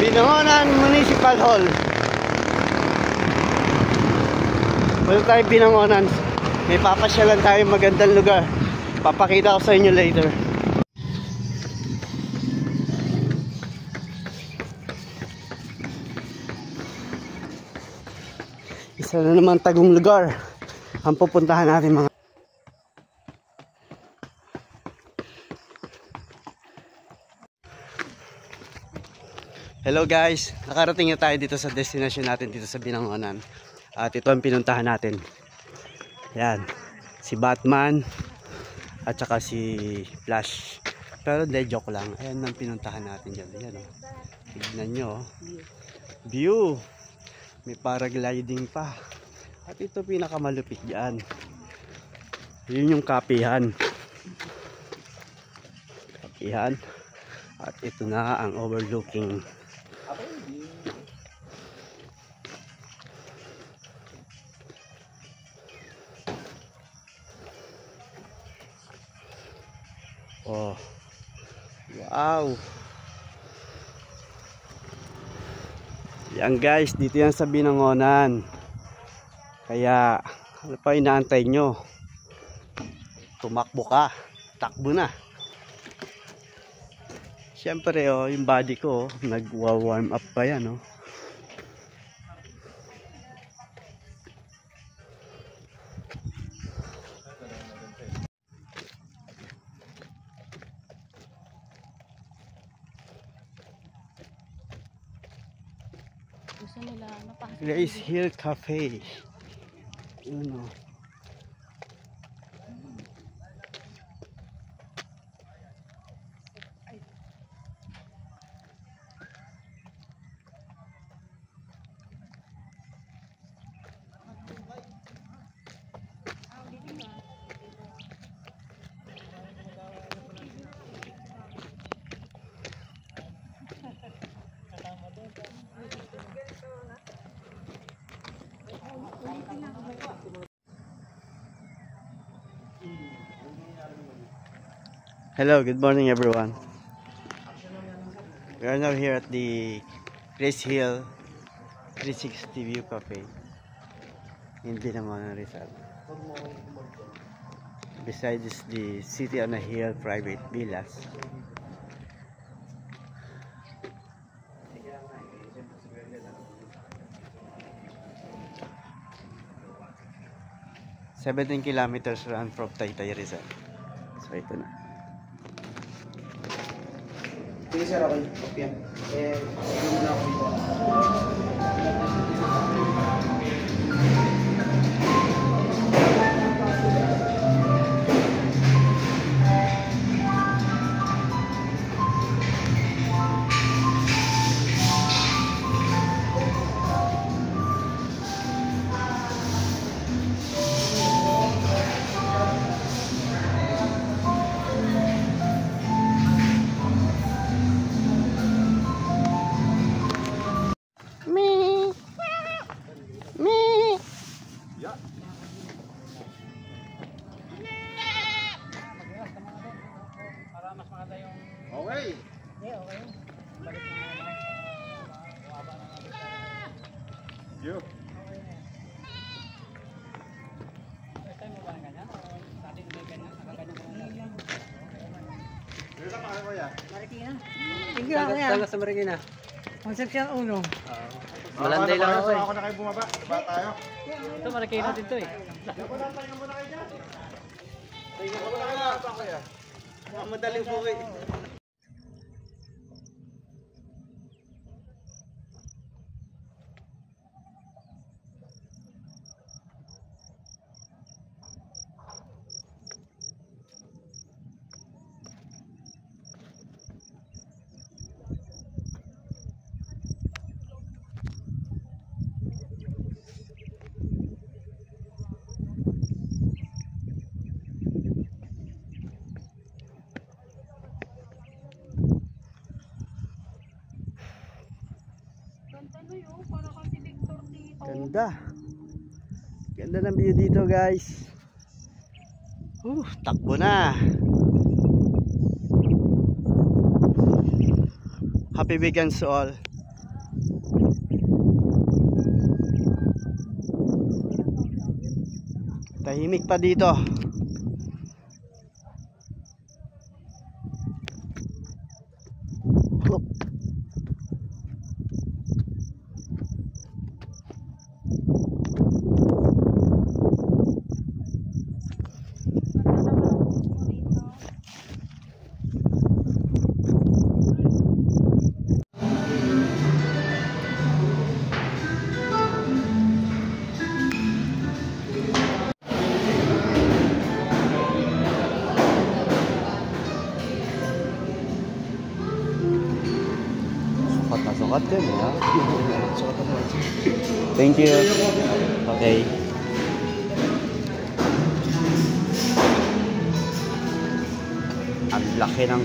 Binangonan Municipal Hall. Wala tayong Binangonan. May papasyalan tayong magandang lugar. Papakita ko sa inyo later. Isa na naman tagong lugar ang pupuntahan natin mga. Hello guys, nakarating na tayo dito sa destination natin dito sa Binangonan. At ito ang pinuntahan natin. Yan, si Batman at saka si Flash. Pero hindi, joke lang. Ayan ang pinuntahan natin dyan. Ayan, oh. Tignan nyo, oh. View. May paragliding pa. At ito pinakamalupit dyan. Yun yung kapihan. Kapihan. At ito na ang overlooking. Oh, wow. Yan guys, dito yan sa Binangonan. Kaya ano pa inaantay nyo? Tumakbo ka, takbo na. Siyempre oh, yung body ko nagwa-warm up pa yan oh. Grace Hill Cafe. Yun o. Hello, good morning everyone. We are now here at the Grace Hill 360 View Cafe in Binangonan, Rizal. Besides the City on a Hill private villas. "17 kilometers run from Taytay, Rizal." So ito na. Sige sir, okay. Kopya. Hindi na ako dito. Okay. Yeah, okay. Balik na naman. Yo. Ito mo ba ganyan? Dati hindi ganyan, nakaganyan lang. Dito pa ako ya. Marikina. Tingnan ako yan. Saan sa Marikina? Concepcion 1. Malanday lang ako eh. Ako na kayo bumaba. Ba tayo? Ito Marikina din to eh. Tayo muna kayo dyan. Tingnan ko na kayo ito kaya. Madaling buhay. Ganda. Ganda ng view dito, guys. Takbo na. Happy weekends to all. Tahimik pa dito. Sukat din ya. Thank you. Okay. Ang laki ng